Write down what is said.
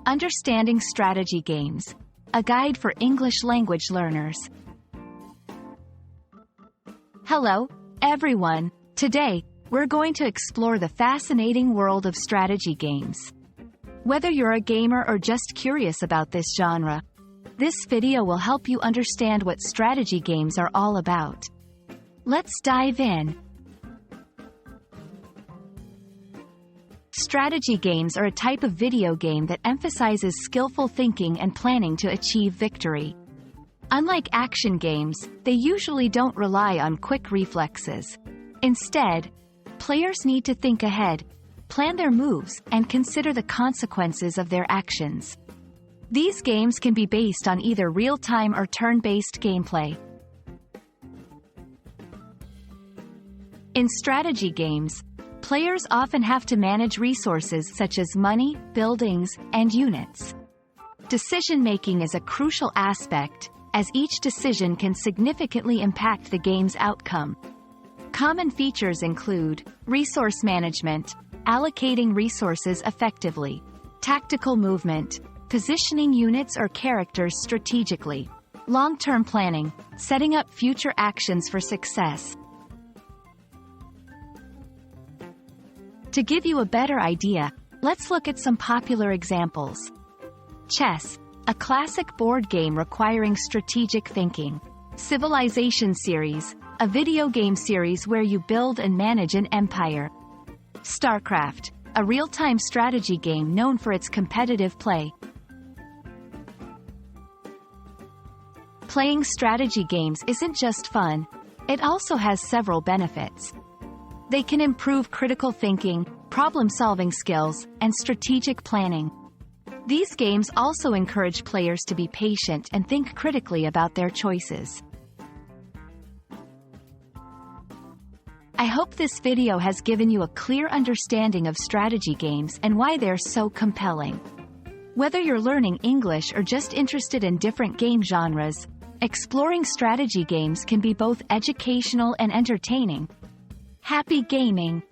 Understanding Strategy Games, a guide for English language learners. Hello, everyone. Today, we're going to explore the fascinating world of strategy games. Whether you're a gamer or just curious about this genre, this video will help you understand what strategy games are all about. Let's dive in. Strategy games are a type of video game that emphasizes skillful thinking and planning to achieve victory. Unlike action games, they usually don't rely on quick reflexes. Instead, players need to think ahead, plan their moves, and consider the consequences of their actions. These games can be based on either real-time or turn-based gameplay. In strategy games, players often have to manage resources such as money, buildings, and units. Decision-making is a crucial aspect, as each decision can significantly impact the game's outcome. Common features include resource management, allocating resources effectively, tactical movement, positioning units or characters strategically, long-term planning, setting up future actions for success. To give you a better idea, let's look at some popular examples. Chess, a classic board game requiring strategic thinking. Civilization series, a video game series where you build and manage an empire. StarCraft, a real-time strategy game known for its competitive play. Playing strategy games isn't just fun, it also has several benefits. They can improve critical thinking, problem-solving skills, and strategic planning. These games also encourage players to be patient and think critically about their choices. I hope this video has given you a clear understanding of strategy games and why they're so compelling. Whether you're learning English or just interested in different game genres, exploring strategy games can be both educational and entertaining. Happy gaming!